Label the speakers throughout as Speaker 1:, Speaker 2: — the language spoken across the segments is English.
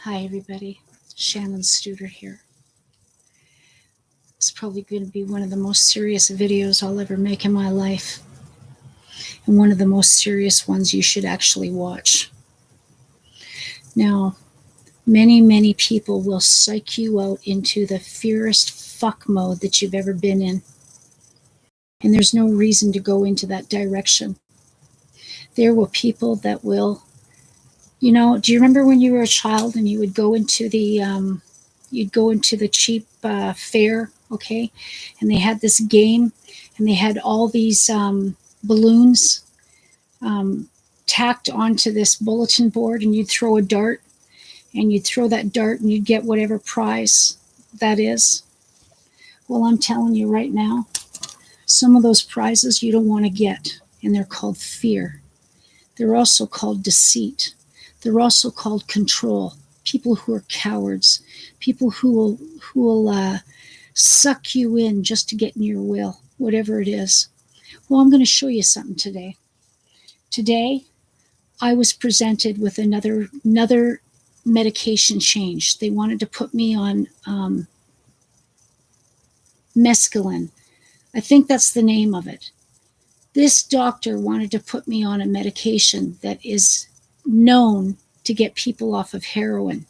Speaker 1: Hi, everybody. Shannon Studer here. It's probably going to be one of the most serious videos I'll ever make in my life, and one of the most serious ones you should actually watch. Now, many people will psych you out into the fearest fuck mode that you've ever been in, and there's no reason to go into that direction. There will people that will, do you remember when you were a child and you would go into the cheap fair, okay? And they had this game, and they had all these balloons tacked onto this bulletin board, and you'd throw a dart, and you'd throw that dart, and you'd get whatever prize that is. Well, I'm telling you right now, some of those prizes you don't want to get, and they're called fear. They're also called deceit. They're also called control. People who are cowards, people who will suck you in just to get in your will, whatever it is. Well, I'm going to show you something today. Today, I was presented with another medication change. They wanted to put me on mescaline. I think that's the name of it. This doctor wanted to put me on a medication that is known to get people off of heroin.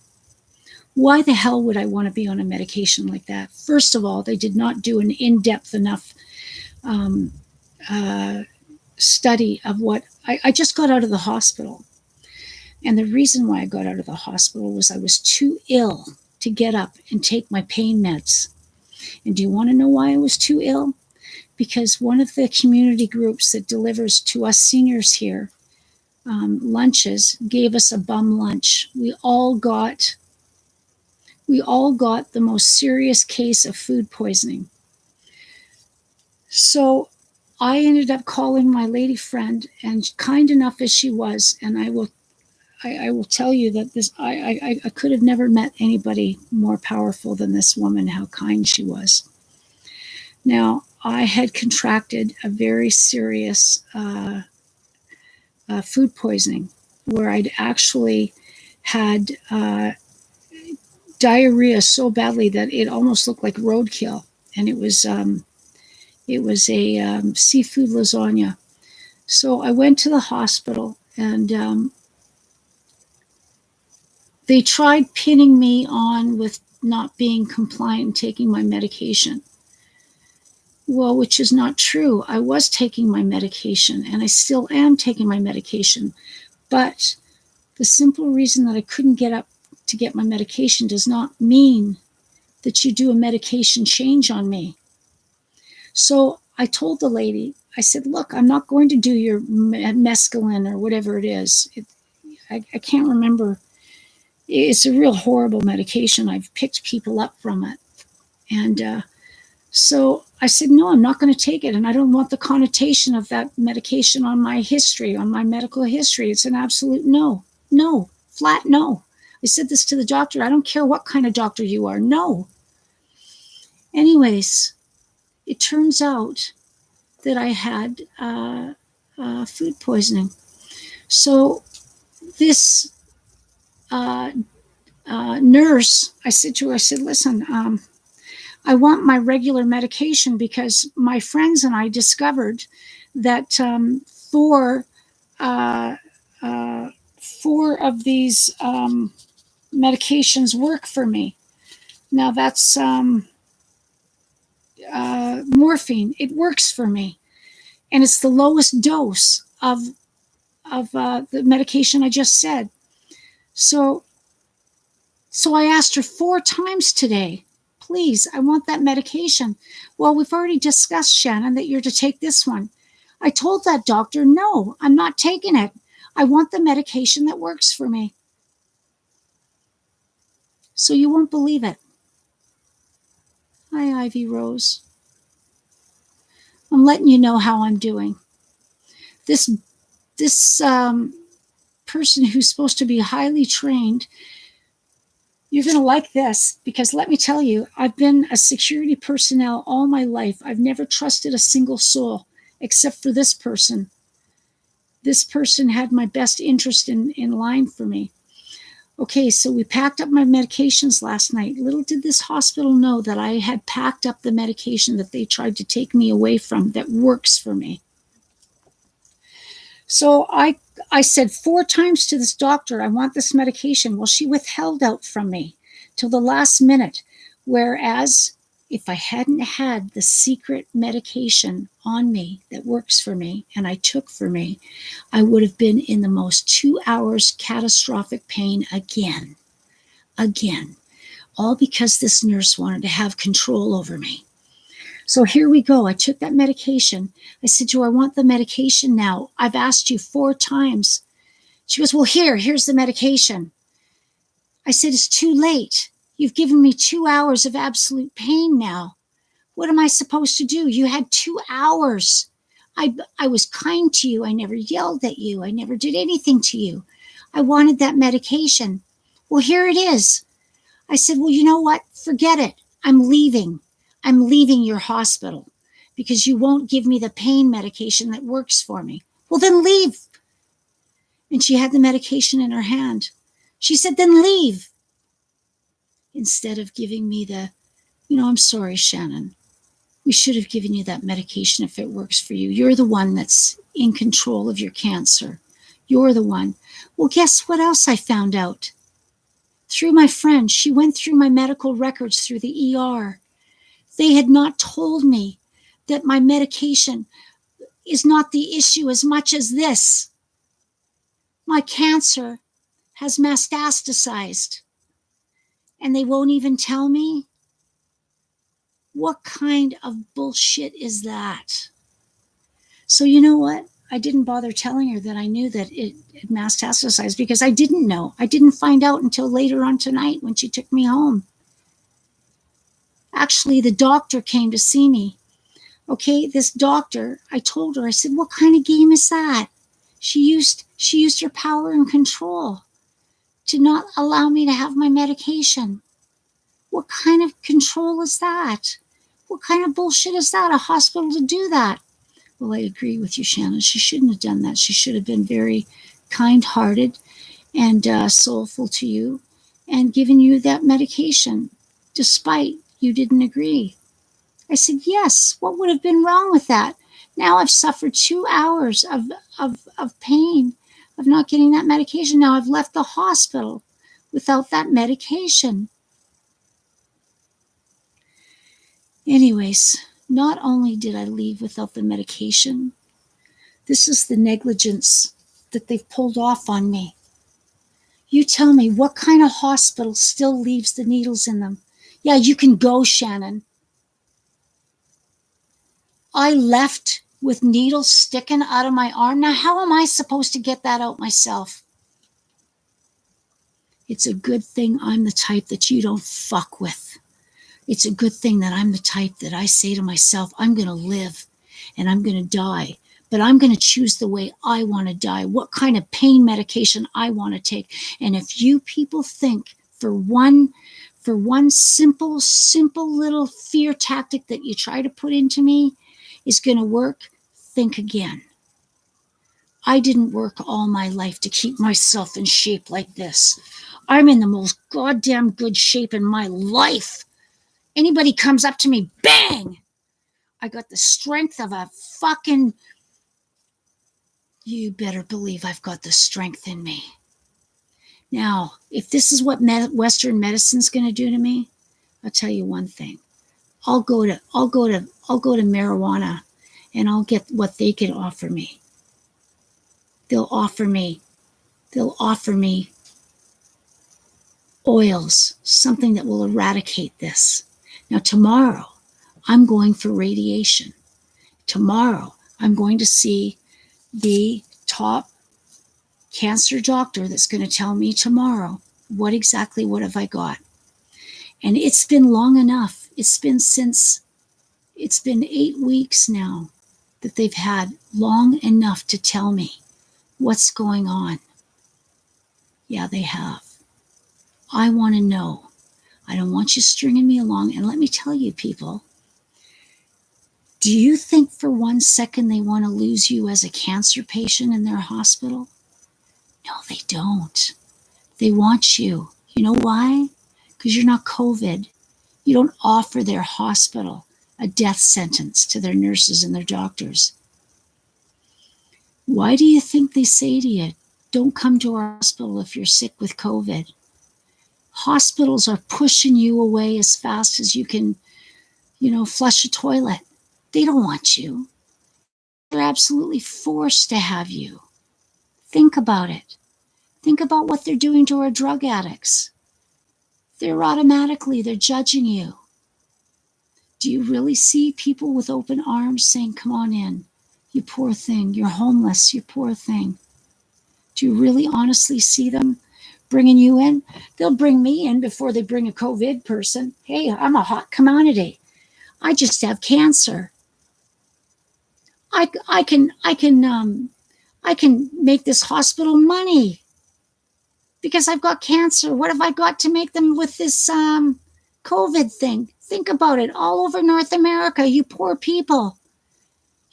Speaker 1: Why the hell would I want to be on a medication like that? First of all, they did not do an in-depth enough study of what I just got out of the hospital. And the reason why I got out of the hospital was I was too ill to get up and take my pain meds. And do you want to know why I was too ill? Because one of the community groups that delivers to us seniors here lunches gave us a bum lunch. We all got the most serious case of food poisoning. So I ended up calling my lady friend, and kind enough as she was, and I will tell you that I could have never met anybody more powerful than this woman, how kind she was. Now, I had contracted a very serious food poisoning, where I'd actually had diarrhea so badly that it almost looked like roadkill, and it was a seafood lasagna. So I went to the hospital, and they tried pinning me on with not being compliant and taking my medication. Well, which is not true. I was taking my medication, and I still am taking my medication. But the simple reason that I couldn't get up to get my medication does not mean that you do a medication change on me. So I told the lady, I said, look, I'm not going to do your mescaline or whatever it is. I can't remember. It's a real horrible medication. I've picked people up from it. And so I said, no, I'm not going to take it. And I don't want the connotation of that medication on my history, on my medical history. It's an absolute no. No. Flat no. I said this to the doctor. I don't care what kind of doctor you are. No. Anyways, it turns out that I had food poisoning. So this nurse, I said to her, I said, listen, I want my regular medication, because my friends and I discovered that four of these medications work for me. Now that's morphine. It works for me, and it's the lowest dose of the medication I just said. So I asked her 4 times today, please, I want that medication. Well, we've already discussed, Shannon, that you're to take this one. I told that doctor, no, I'm not taking it. I want the medication that works for me. So you won't believe it. Hi, Ivy Rose. I'm letting you know how I'm doing. This person who's supposed to be highly trained, you're going to like this, because let me tell you, I've been a security personnel all my life. I've never trusted a single soul except for this person. This person had my best interest in line for me. Okay, so we packed up my medications last night. Little did this hospital know that I had packed up the medication that they tried to take me away from that works for me. So I said 4 times to this doctor, I want this medication. Well, she withheld out from me till the last minute. Whereas if I hadn't had the secret medication on me that works for me and I took for me, I would have been in the most 2 hours catastrophic pain again. All because this nurse wanted to have control over me. So here we go. I took that medication. I said, do I want the medication now? I've asked you 4 times. She goes, well, here's the medication. I said, it's too late. You've given me 2 hours of absolute pain now. What am I supposed to do? You had 2 hours. I was kind to you. I never yelled at you. I never did anything to you. I wanted that medication. Well, here it is. I said, well, you know what? Forget it. I'm leaving. I'm leaving your hospital because you won't give me the pain medication that works for me. Well, then leave. And she had the medication in her hand. She said, then leave. Instead of giving me I'm sorry, Shannon. We should have given you that medication if it works for you. You're the one that's in control of your cancer. You're the one. Well, guess what else I found out? Through my friend, she went through my medical records through the ER. They had not told me that my medication is not the issue as much as this. My cancer has metastasized, and they won't even tell me? What kind of bullshit is that? So you know what? I didn't bother telling her that I knew that it had metastasized because I didn't know. I didn't find out until later on tonight when she took me home. Actually, the doctor came to see me. Okay, this doctor, I told her, I said, what kind of game is that? She used her power and control to not allow me to have my medication. What kind of control is that? What kind of bullshit is that? A hospital to do that? Well, I agree with you, Shannon. She shouldn't have done that. She should have been very kind-hearted and soulful to you and given you that medication, despite you didn't agree. I said, yes, what would have been wrong with that? Now I've suffered 2 hours of pain of not getting that medication. Now I've left the hospital without that medication. Anyways, not only did I leave without the medication, this is the negligence that they've pulled off on me. You tell me, what kind of hospital still leaves the needles in them? Yeah, you can go, Shannon. I left with needles sticking out of my arm. Now, how am I supposed to get that out myself? It's a good thing I'm the type that you don't fuck with. It's a good thing that I'm the type that I say to myself, I'm going to live and I'm going to die, but I'm going to choose the way I want to die, what kind of pain medication I want to take. And if you people think for one simple little fear tactic that you try to put into me is going to work, think again. I didn't work all my life to keep myself in shape like this. I'm in the most goddamn good shape in my life. Anybody comes up to me, bang! I got the strength of a fucking... You better believe I've got the strength in me. Now, if this is what Western medicine's going to do to me, I'll tell you one thing. I'll go to marijuana, and I'll get what they can offer me. They'll offer me oils, something that will eradicate this. Now, tomorrow, I'm going for radiation. Tomorrow, I'm going to see the top cancer doctor that's going to tell me tomorrow what have I got. And it's been long enough. It's been 8 weeks now that they've had long enough to tell me what's going on. Yeah, they have. I want to know. I don't want you stringing me along. And let me tell you, people, do you think for 1 second they want to lose you as a cancer patient in their hospital? No, they don't. They want you. You know why? Because you're not COVID. You don't offer their hospital a death sentence to their nurses and their doctors. Why do you think they say to you, don't come to our hospital if you're sick with COVID? Hospitals are pushing you away as fast as you can, flush a toilet. They don't want you. They're absolutely forced to have you. Think about it. Think about what they're doing to our drug addicts. They're judging you. Do you really see people with open arms saying, come on in, you poor thing, you're homeless, you poor thing? Do you really honestly see them bringing you in? They'll bring me in before they bring a COVID person. Hey, I'm a hot commodity. I just have cancer. I can make this hospital money because I've got cancer. What have I got to make them with this COVID thing? Think about it. All over North America, you poor people,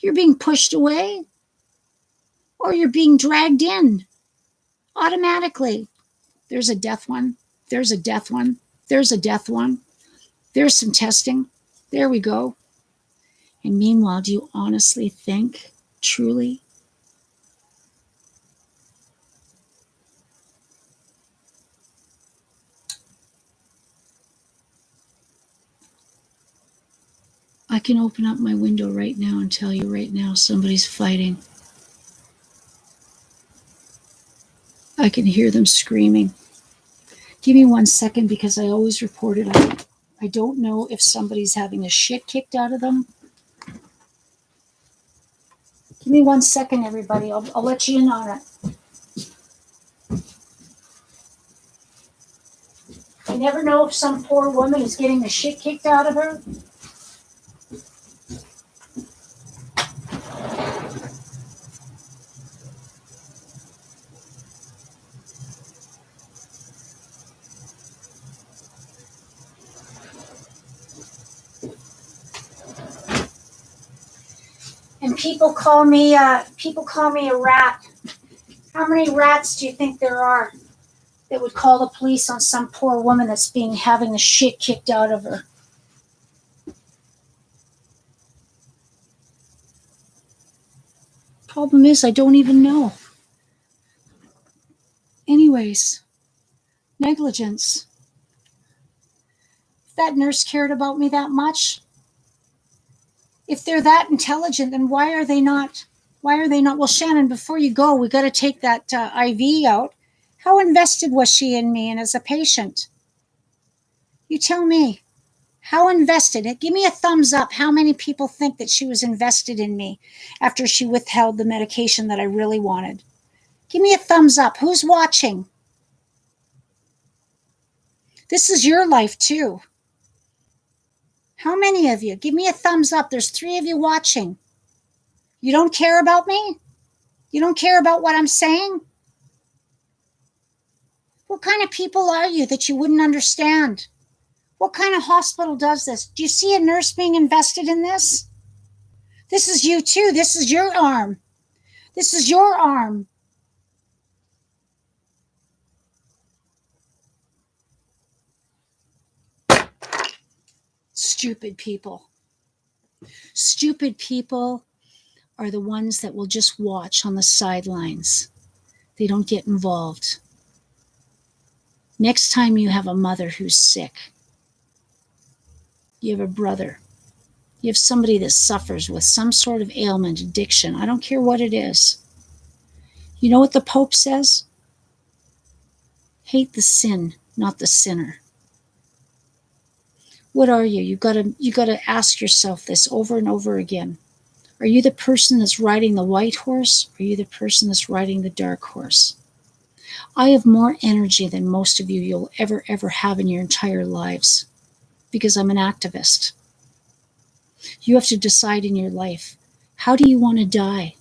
Speaker 1: you're being pushed away or you're being dragged in automatically. There's a death one. There's a death one. There's a death one. There's some testing. There we go. And meanwhile, do you honestly think, truly, I can open up my window right now and tell you right now somebody's fighting. I can hear them screaming. Give me 1 second because I always report it. I don't know if somebody's having the shit kicked out of them. Give me 1 second, everybody. I'll let you in on it. You never know if some poor woman is getting the shit kicked out of her. And people call me a rat. How many rats do you think there are that would call the police on some poor woman that's having the shit kicked out of her? Problem is, I don't even know. Anyways, negligence. If that nurse cared about me that much, if they're that intelligent, then why are they not? Well, Shannon, before you go, we got to take that IV out. How invested was she in me and as a patient? You tell me. How invested? Give me a thumbs up. How many people think that she was invested in me after she withheld the medication that I really wanted? Give me a thumbs up. Who's watching? This is your life too. How many of you? Give me a thumbs up. There's 3 of you watching. You don't care about me? You don't care about what I'm saying? What kind of people are you that you wouldn't understand? What kind of hospital does this? Do you see a nurse being invested in this? This is you too. This is your arm. This is your arm. Stupid people. Stupid people are the ones that will just watch on the sidelines. They don't get involved. Next time you have a mother who's sick, you have a brother, you have somebody that suffers with some sort of ailment, addiction, I don't care what it is. You know what the Pope says? Hate the sin, not the sinner. What are you? You got to ask yourself this over and over again. Are you the person that's riding the white horse? Or are you the person that's riding the dark horse? I have more energy than most of you you'll ever have in your entire lives because I'm an activist. You have to decide in your life, how do you want to die?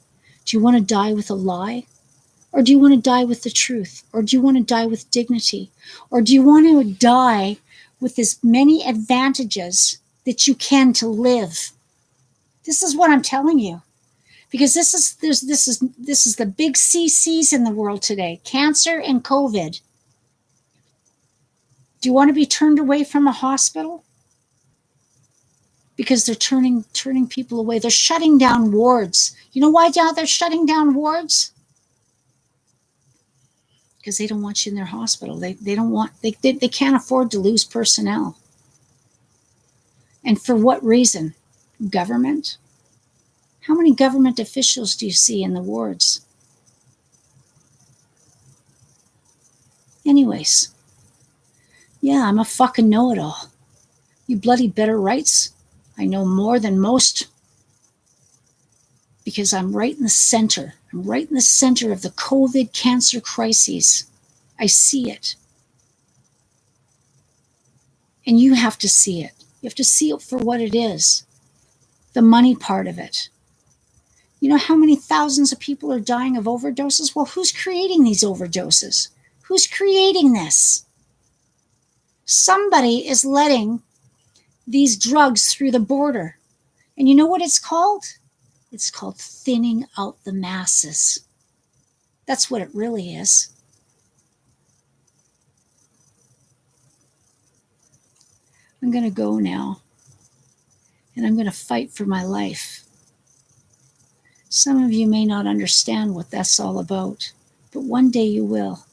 Speaker 1: Do you want to die with a lie? Or do you want to die with the truth? Or do you want to die with dignity? Or do you want to die with as many advantages that you can to live? This is what I'm telling you. Because this is the big CCs in the world today, cancer and COVID. Do you want to be turned away from a hospital? Because they're turning people away. They're shutting down wards. You know why they're shutting down wards? Because they don't want you in their hospital. They can't afford to lose personnel. And for what reason? Government? How many government officials do you see in the wards? Anyways, yeah, I'm a fucking know-it-all. You bloody better rights. I know more than most because I'm right in the center. I'm right in the center of the COVID cancer crises. I see it. And you have to see it. You have to see it for what it is. The money part of it. You know how many thousands of people are dying of overdoses? Well, who's creating these overdoses? Who's creating this? Somebody is letting these drugs through the border. And you know what it's called? It's called thinning out the masses. That's what it really is. I'm going to go now. And I'm going to fight for my life. Some of you may not understand what that's all about. But one day you will.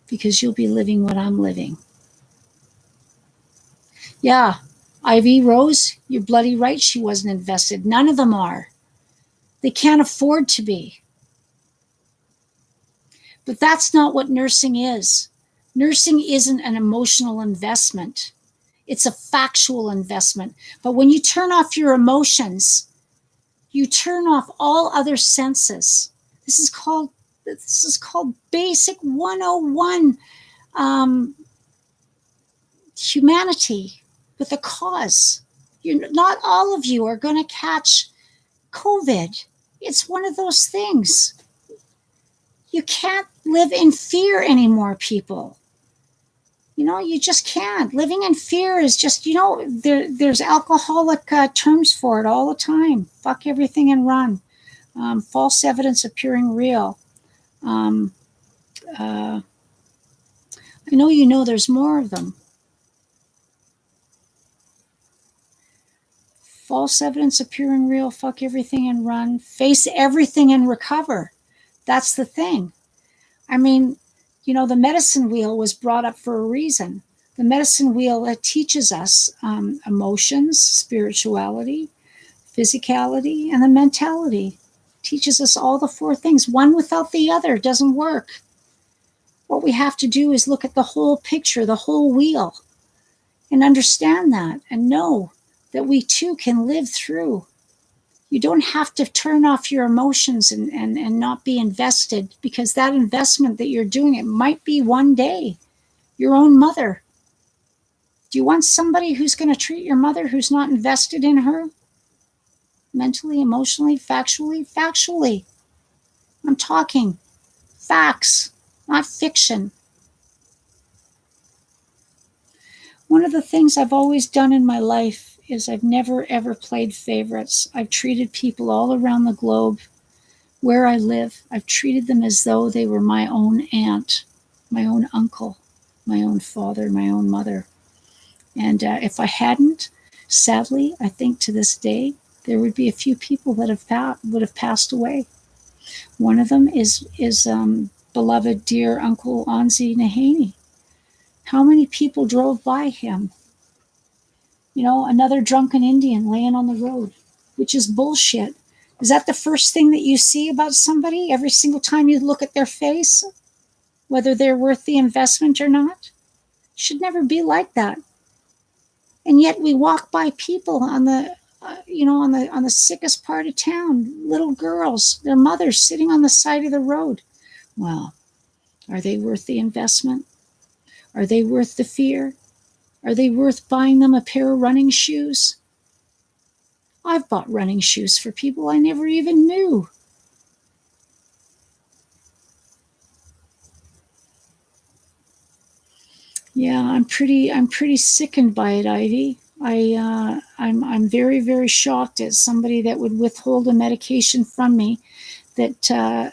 Speaker 1: Because you'll be living what I'm living. Yeah, Ivy Rose, you're bloody right she wasn't invested. None of them are. They can't afford to be. But that's not what nursing is. Nursing isn't an emotional investment. It's a factual investment. But when you turn off your emotions, you turn off all other senses. This is called basic 101 humanity with a cause. Not all of you are going to catch COVID. It's one of those things. You can't live in fear anymore, people. You just can't. Living in fear is just, there's alcoholic terms for it all the time. Fuck everything and run. False evidence appearing real. I know there's more of them. False evidence appearing real, fuck everything and run. Face everything and recover. That's the thing. I mean, the medicine wheel was brought up for a reason. The medicine wheel teaches us emotions, spirituality, physicality, and the mentality. Teaches us all the four things. One without the other doesn't work. What we have to do is look at the whole picture, the whole wheel, and understand that and know that we too can live through. You don't have to turn off your emotions and not be invested, because that investment that you're doing, it might be one day your own mother. Do you want somebody who's going to treat your mother who's not invested in her? Mentally, emotionally, factually? Factually. I'm talking facts, not fiction. One of the things I've always done in my life is I've never, ever played favorites. I've treated people all around the globe where I live. I've treated them as though they were my own aunt, my own uncle, my own father, my own mother. And if I hadn't, sadly, I think to this day, there would be a few people that would have passed away. One of them is beloved, dear Uncle Anzi Nahaney. How many people drove by him? Another drunken Indian laying on the road, which is bullshit. Is that the first thing that you see about somebody every single time you look at their face, whether they're worth the investment or not? Should never be like that. And yet we walk by people on the sickest part of town, little girls, their mothers sitting on the side of the road. Well, are they worth the investment? Are they worth the fear? Are they worth buying them a pair of running shoes? I've bought running shoes for people I never even knew. Yeah, I'm pretty sickened by it, Ivy. I'm very, very shocked at somebody that would withhold a medication from me that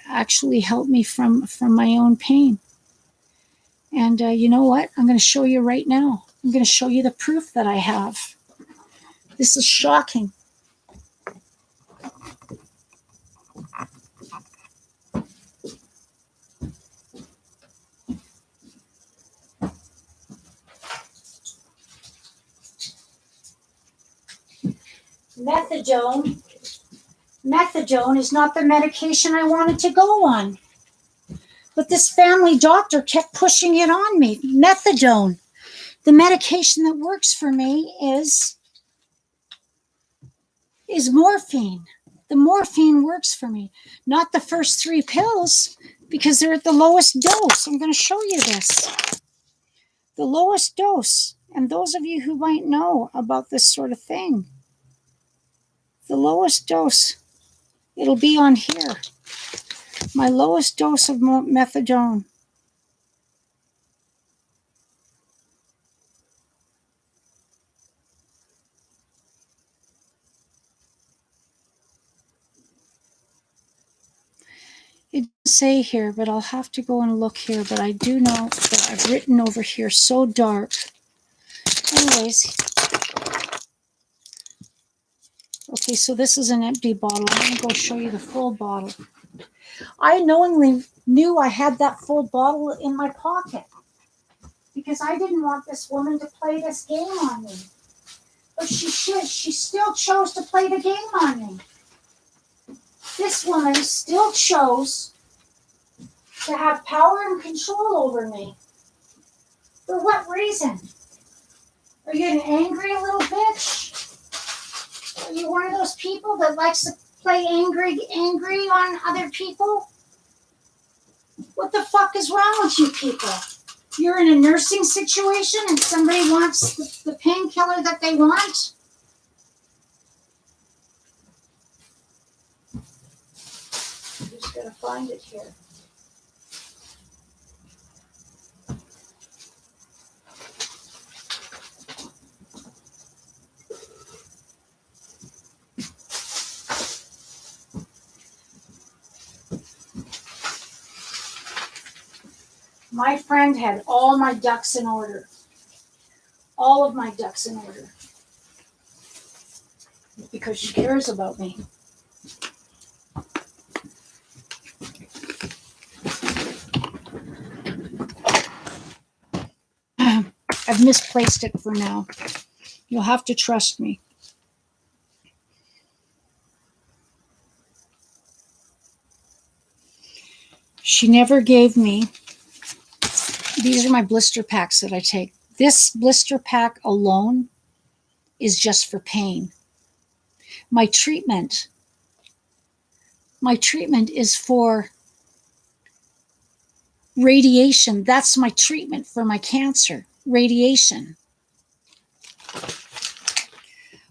Speaker 1: actually helped me from my own pain. And you know what? I'm going to show you right now. I'm going to show you the proof that I have. This is shocking. Methadone. Methadone is not the medication I wanted to go on. But this family doctor kept pushing it on me. Methadone. The medication that works for me is morphine. The morphine works for me. Not the first 3 pills, because they're at the lowest dose. I'm going to show you this. The lowest dose. And those of you who might know about this sort of thing, the lowest dose, it'll be on here. My lowest dose of methadone. It doesn't say here, but I'll have to go and look here. But I do know that I've written over here so dark. Anyways. Okay, so this is an empty bottle. I'm going to go show you the full bottle. I knowingly knew I had that full bottle in my pocket because I didn't want this woman to play this game on me. But she still chose to play the game on me. This woman still chose to have power and control over me. For what reason? Are you an angry little bitch? Are you one of those people that likes to play angry on other people? What the fuck is wrong with you people? You're in a nursing situation and somebody wants the painkiller that they want? I'm just gonna find it here. My friend had all my ducks in order. All of my ducks in order. Because she cares about me. I've misplaced it for now. You'll have to trust me. She never gave me. These are my blister packs that I take. This blister pack alone is just for pain. My treatment is for radiation. That's my treatment for my cancer, radiation.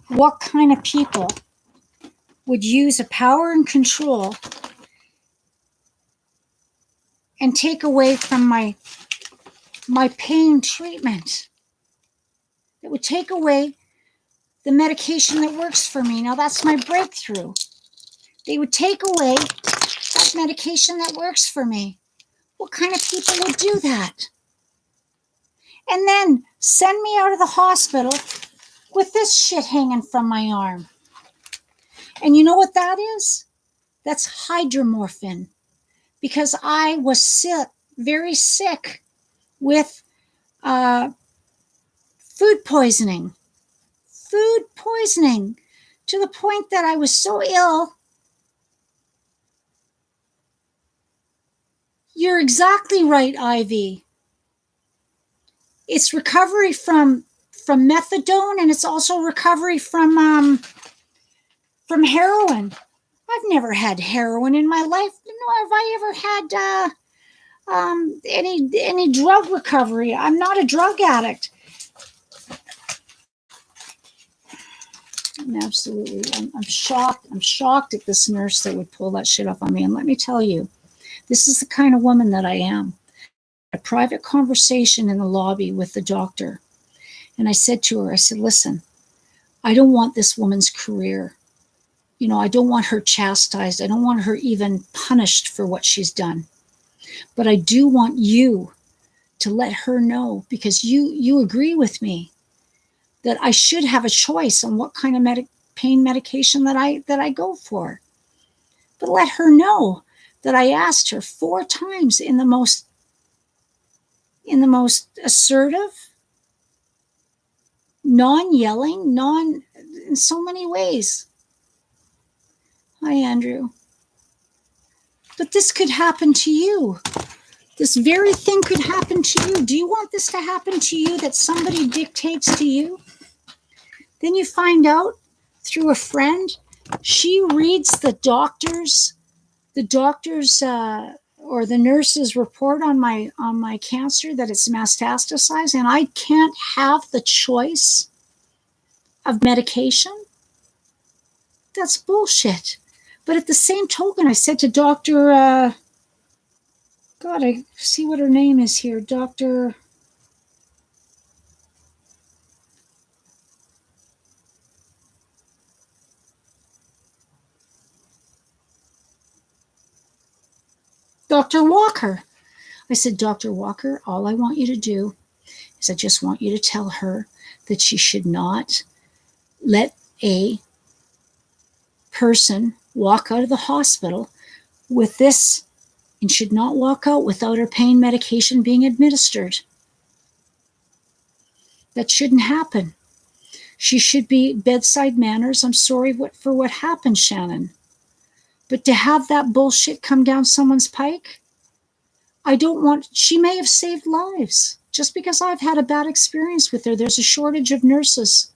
Speaker 1: What kind of people would use a power and control and take away from my pain treatment? It would take away the medication that works for me. Now that's my breakthrough. They would take away that medication that works for me. What kind of people would do that? And then send me out of the hospital with this shit hanging from my arm. And you know what that is? That's hydromorphine. Because I was sick, very sick with food poisoning. Food poisoning to the point that I was so ill. You're exactly right, Ivy. It's recovery from methadone, and it's also recovery from heroin. I've never had heroin in my life. Nor have I ever had any drug recovery. I'm not a drug addict. Absolutely. I'm shocked. I'm shocked at this nurse that would pull that shit up on me. And let me tell you, this is the kind of woman that I am. A private conversation in the lobby with the doctor. And I said to her, I said, listen, I don't want this woman's career. You know, I don't want her chastised. I don't want her even punished for what she's done. But I do want you to let her know, because you agree with me that I should have a choice on what kind of pain medication that I go for. But let her know that I asked her 4 times in the most assertive, non-yelling, in so many ways. Hi, Andrew. But this could happen to you. This very thing could happen to you. Do you want this to happen to you, that somebody dictates to you? Then you find out through a friend, she reads the doctor's or the nurse's report on my cancer, that it's metastasized, and I can't have the choice of medication. That's bullshit. But at the same token, I said to Dr. God, I see what her name is here. Dr. Walker. I said, Dr. Walker, all I want you to do is I just want you to tell her that she should not let a person walk out of the hospital with this, and should not walk out without her pain medication being administered. That shouldn't happen. She should be bedside manners. I'm sorry for what happened, Shannon. But to have that bullshit come down someone's pike, she may have saved lives. Just because I've had a bad experience with her, there's a shortage of nurses.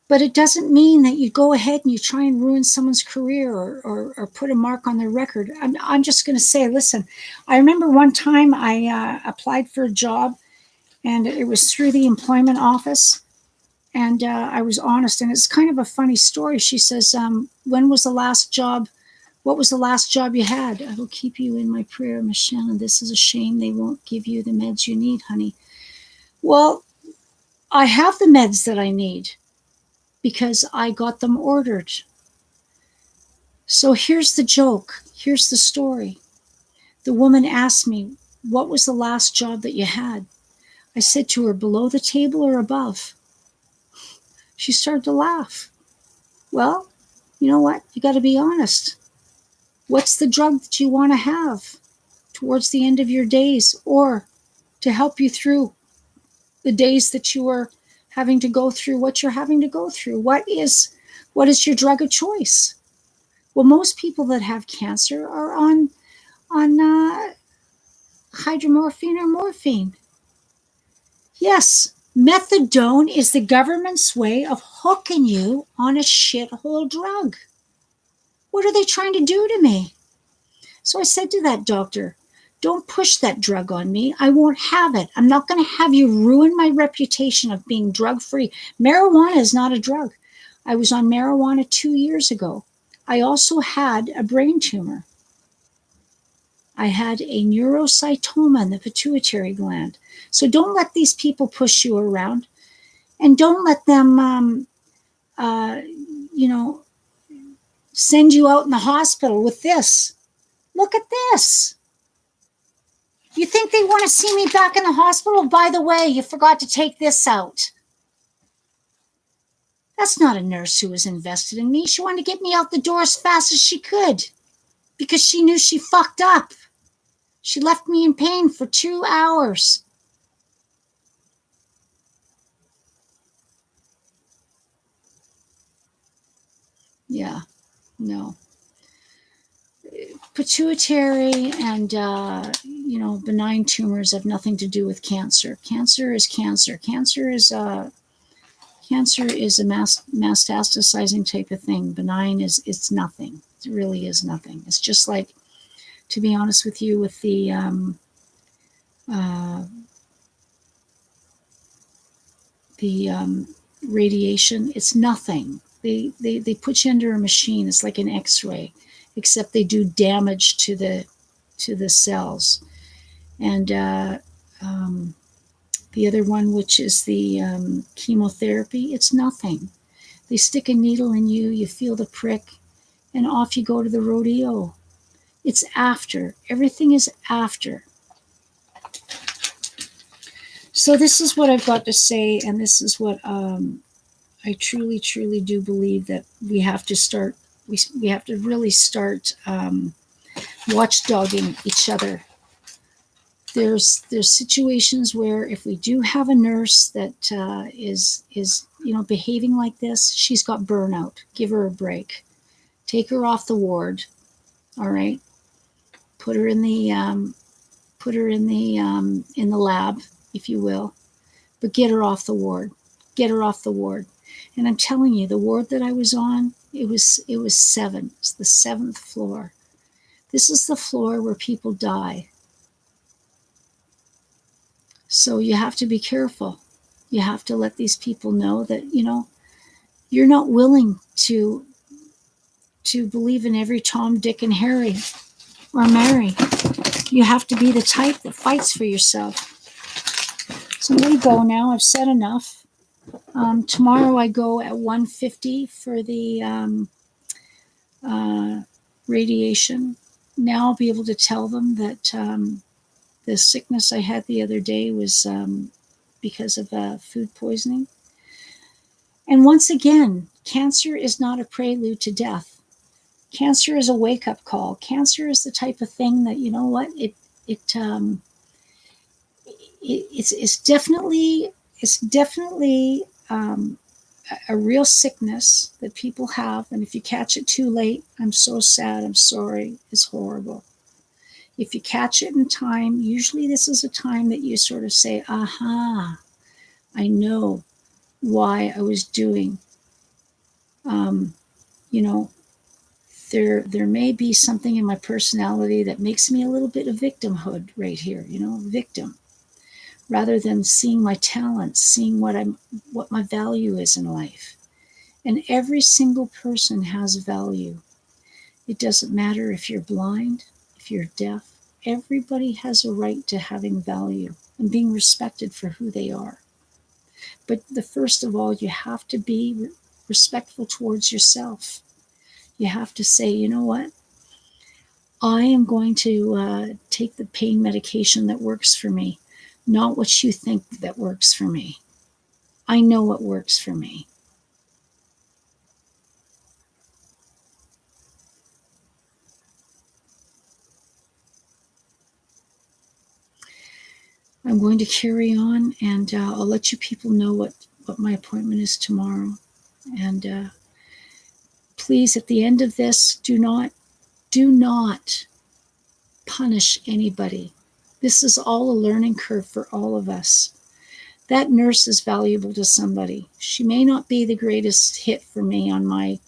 Speaker 1: But it doesn't mean that you go ahead and you try and ruin someone's career or put a mark on their record. I'm just going to say, listen, I remember one time I applied for a job, and it was through the employment office. And I was honest, and it's kind of a funny story. She says, when was the last job? What was the last job you had? I will keep you in my prayer, Miss Shannon. This is a shame they won't give you the meds you need, honey. Well, I have the meds that I need because I got them ordered. So here's the joke. Here's the story. The woman asked me, what was the last job that you had? I said to her, below the table or above? She started to laugh. Well, you know what? You got to be honest. What's the drug that you want to have towards the end of your days, or to help you through the days that you are having to go through what you're having to go through? What is your drug of choice? Well, most people that have cancer are on hydromorphine or morphine. Yes, methadone is the government's way of hooking you on a shithole drug. What are they trying to do to me? So I said to that doctor, don't push that drug on me. I won't have it. I'm not going to have you ruin my reputation of being drug-free. Marijuana is not a drug. I was on marijuana 2 years ago. I also had a brain tumor. I had a neurocytoma in the pituitary gland. So don't let these people push you around, and don't let them, send you out in the hospital with this. Look at this. You think they want to see me back in the hospital? By the way, you forgot to take this out. That's not a nurse who was invested in me. She wanted to get me out the door as fast as she could because she knew she fucked up. She left me in pain for 2 hours. Yeah, no. Pituitary and, benign tumors have nothing to do with cancer. Cancer is cancer. Cancer is a metastasizing type of thing. Benign it's nothing. It really is nothing. It's just like, to be honest with you, with the radiation, it's nothing. They put you under a machine. It's like an X-ray, except they do damage to the cells. And the other one, which is the chemotherapy, it's nothing. They stick a needle in you, you feel the prick, and off you go to the rodeo. It's after. Everything is after. So this is what I've got to say, and this is what I truly, truly do believe that we have to start. We have to really start watchdogging each other. There's situations where if we do have a nurse that is behaving like this, she's got burnout. Give her a break. Take her off the ward. All right. Put her in the lab, if you will, but get her off the ward. Get her off the ward. And I'm telling you, the ward that I was on, it was 7. It's the 7th floor. This is the floor where people die. So you have to be careful. You have to let these people know that, you're not willing to believe in every Tom, Dick, and Harry or Mary. You have to be the type that fights for yourself. So I'm going to go now. I've said enough. Tomorrow I go at 1:50 for the radiation. Now I'll be able to tell them that the sickness I had the other day was because of food poisoning. And once again, cancer is not a prelude to death. Cancer is a wake-up call. Cancer is the type of thing that, it's definitely a real sickness that people have, and if you catch it too late, I'm so sad, I'm sorry, it's horrible. If you catch it in time, usually this is a time that you sort of say, aha, I know why I was doing. There may be something in my personality that makes me a little bit of victimhood right here, victim, rather than seeing my talents, seeing what my value is in life. And every single person has value. It doesn't matter if you're blind, if you're deaf. Everybody has a right to having value and being respected for who they are. But first of all, you have to be respectful towards yourself. You have to say, you know what? I am going to take the pain medication that works for me, not what you think that works for me. I know what works for me. I'm going to carry on, and I'll let you people know what my appointment is tomorrow. And please, at the end of this, do not punish anybody. This is all a learning curve for all of us. That nurse is valuable to somebody. She may not be the greatest hit for me on my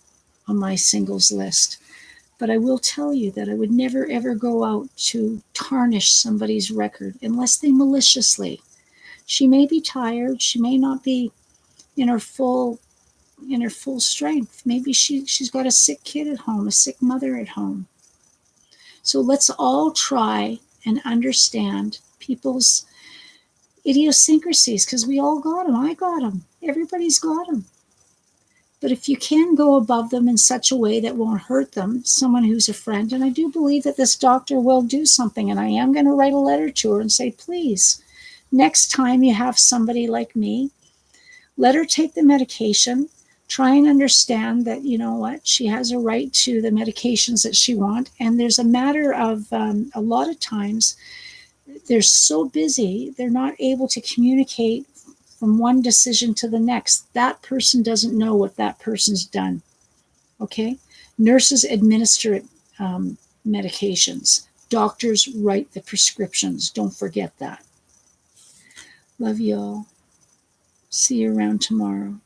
Speaker 1: singles list, but I will tell you that I would never ever go out to tarnish somebody's record unless they maliciously. She may be tired. She may not be in her full strength. Maybe she's got a sick kid at home, a sick mother at home. So let's all try and understand people's idiosyncrasies, because we all got them. I got them. Everybody's got them. But if you can go above them in such a way that won't hurt them, someone who's a friend, and I do believe that this doctor will do something, and I am going to write a letter to her and say, please, next time you have somebody like me, let her take the medication. Try and understand that, you know what, she has a right to the medications that she wants. And there's a matter of a lot of times they're so busy, they're not able to communicate from one decision to the next. That person doesn't know what that person's done. Okay? Nurses administer medications. Doctors write the prescriptions. Don't forget that. Love you all. See you around tomorrow.